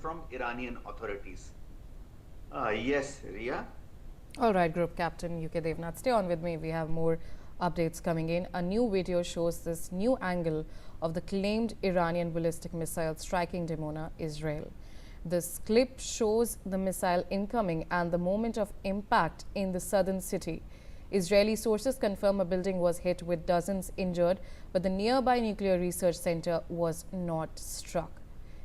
from Iranian authorities. Yes, Ria. All right, Group Captain UK Devnath, stay on with me. We have more updates coming in. A new video shows this new angle of the claimed Iranian ballistic missile striking Dimona, Israel. This clip shows the missile incoming and the moment of impact in the southern city. Israeli sources confirm a building was hit with dozens injured, but the nearby nuclear research center was not struck.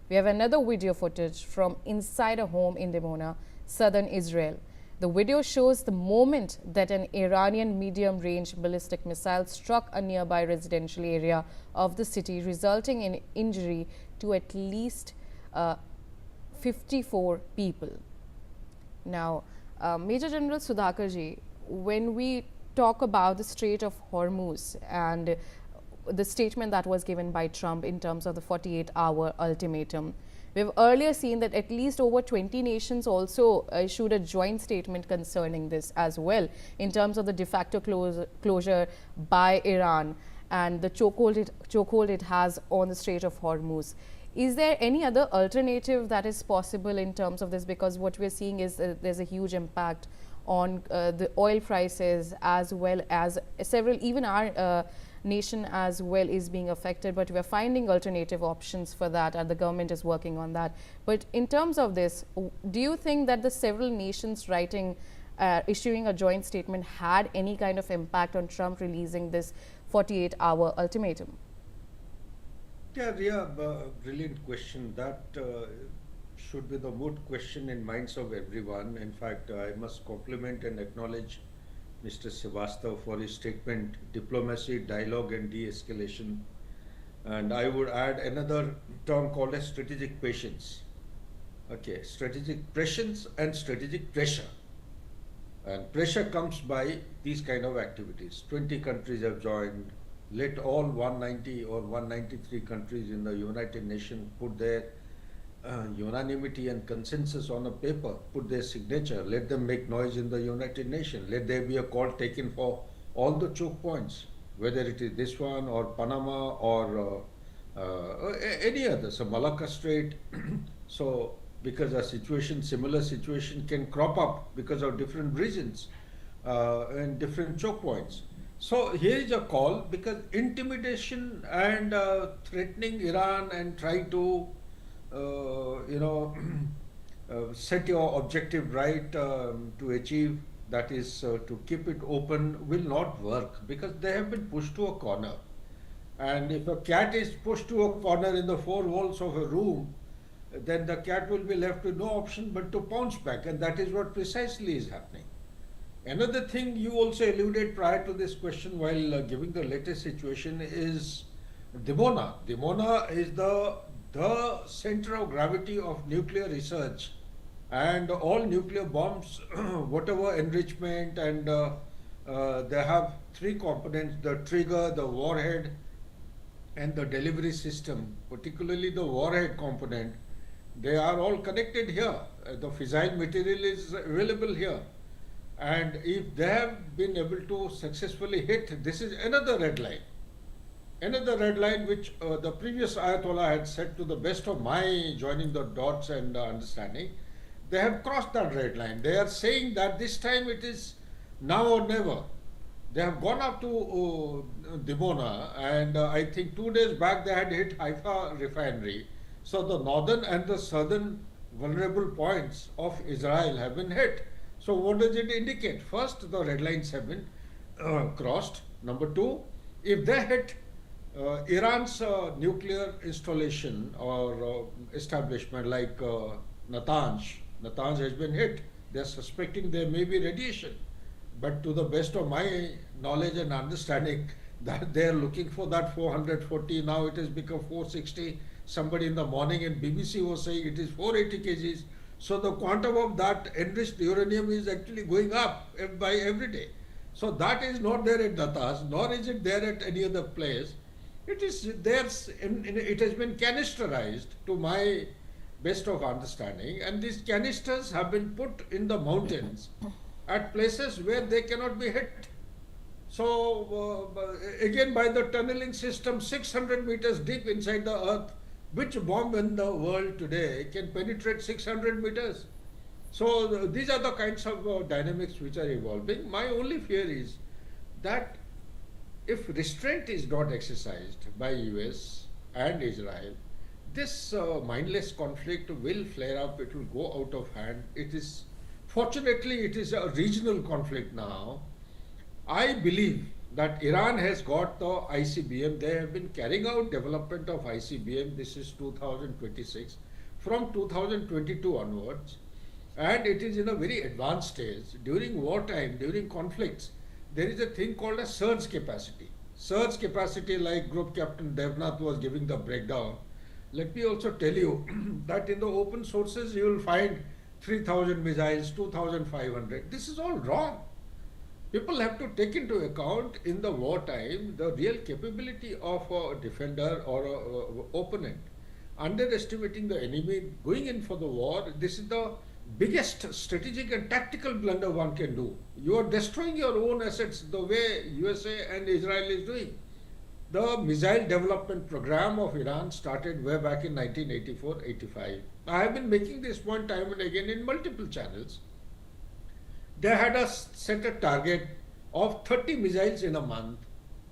We have another video footage from inside a home in Dimona, southern Israel. The video shows the moment that an Iranian medium-range ballistic missile struck a nearby residential area of the city, resulting in injury to at least 54 people. Now, Major General Sudhakarji, when we talk about the Strait of Hormuz and the statement that was given by Trump in terms of the 48-hour ultimatum, we've earlier seen that at least over 20 nations also issued a joint statement concerning this as well, in terms of the de facto closure by Iran and the chokehold it has on the Strait of Hormuz. Is there any other alternative that is possible in terms of this? Because what we're seeing is there's a huge impact on the oil prices, as well as several, even our nation as well is being affected, but we're finding alternative options for that, and the government is working on that. But in terms of this, do you think that the several nations issuing a joint statement had any kind of impact on Trump releasing this 48-hour ultimatum? Yeah, Ria, brilliant question. That should be the moot question in minds of everyone. In fact, I must compliment and acknowledge Mr. Srivastav for his statement, diplomacy, dialogue and de-escalation. And I would add another term called as strategic patience. Okay, strategic patience and strategic pressure. And pressure comes by these kind of activities. 20 countries have joined. Let all 190 or 193 countries in the United Nations put their unanimity and consensus on a paper, put their signature, let them make noise in the United Nations, let there be a call taken for all the choke points, whether it is this one or Panama or any other, so Malacca Strait. So because similar situation can crop up because of different reasons and different choke points. So here is a call, because intimidation and threatening Iran and try to set your objective right to achieve, that is to keep it open, will not work, because they have been pushed to a corner. And if a cat is pushed to a corner in the four walls of a room, then the cat will be left with no option but to pounce back, and that is what precisely is happening. Another thing you also alluded prior to this question while giving the latest situation is Dimona. Dimona is the center of gravity of nuclear research, and all nuclear bombs, whatever enrichment, and they have three components: the trigger, the warhead, and the delivery system. Particularly the warhead component, they are all connected here. The fissile material is available here. And if they have been able to successfully hit, this is another red line. Another red line which the previous Ayatollah had said, to the best of my joining the dots and understanding, they have crossed that red line. They are saying that this time it is now or never. They have gone up to Dimona, and I think 2 days back they had hit Haifa refinery. So the northern and the southern vulnerable points of Israel have been hit. So what does it indicate? First, the red lines have been crossed. Number two, if they hit Iran's nuclear installation or establishment like Natanz has been hit. They are suspecting there may be radiation. But to the best of my knowledge and understanding, that they are looking for that 440, now it has become 460. Somebody in the morning in BBC was saying it is 480 kgs. So the quantum of that enriched uranium is actually going up by every day. So that is not there at Natanz, nor is it there at any other place. It is there, it has been canisterized to my best of understanding, and these canisters have been put in the mountains at places where they cannot be hit. So again, by the tunneling system 600 meters deep inside the earth, Which bomb in the world today can penetrate 600 meters? So these are the kinds of dynamics which are evolving. My only fear is that if restraint is not exercised by US and Israel, this mindless conflict will flare up. It will go out of hand. Fortunately, it is a regional conflict now. I believe that Iran has got the ICBM. They have been carrying out development of ICBM. This is 2026. From 2022 onwards, and it is in a very advanced stage. During wartime, during conflicts, there is a thing called a surge capacity. Surge capacity, like Group Captain Devnath was giving the breakdown. Let me also tell you that in the open sources you will find 3,000 missiles, 2,500. This is all wrong. People have to take into account in the wartime the real capability of a defender or a opponent. Underestimating the enemy, going in for the war, this is the biggest strategic and tactical blunder one can do. You are destroying your own assets the way USA and Israel is doing. The missile development program of Iran started way back in 1984-85. I have been making this point time and again in multiple channels. They had set a target of 30 missiles in a month,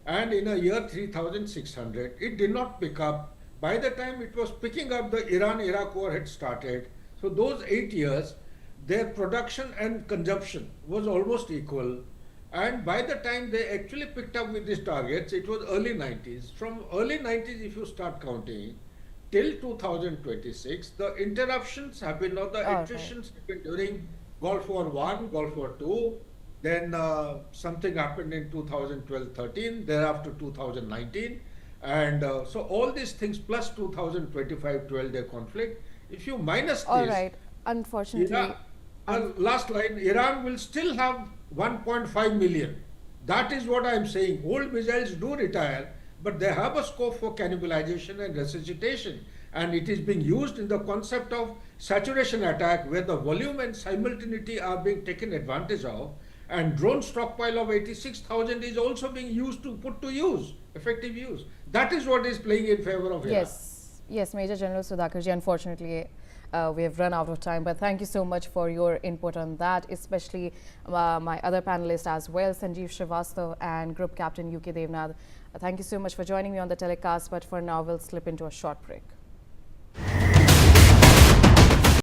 and in a year 3,600. It did not pick up. By the time it was picking up, the Iran-Iraq war had started. So those 8 years, their production and consumption was almost equal. And by the time they actually picked up with these targets, it was early 90s. From early 90s, if you start counting, till 2026, the interruptions have been, or the attritions have been during Gulf War I, Gulf War II, then something happened in 2012-13, thereafter 2019. And so all these things plus 2025 12-day conflict, if you minus All this, right. Unfortunately, last line, Iran will still have 1.5 million. That is what I am saying. Old missiles do retire, but they have a scope for cannibalization and resuscitation. And it is being used in the concept of saturation attack, where the volume and simultaneity are being taken advantage of. And drone stockpile of 86,000 is also being used to put to use, effective use. That is what is playing in favor of Iran. yes, yes, Major General Sudhakarji, unfortunately, we have run out of time, but thank you so much for your input on that, especially my other panelists as well, Sanjeev Srivastav and Group Captain UK Devnath. Thank you so much for joining me on the telecast, but for now, we'll slip into a short break.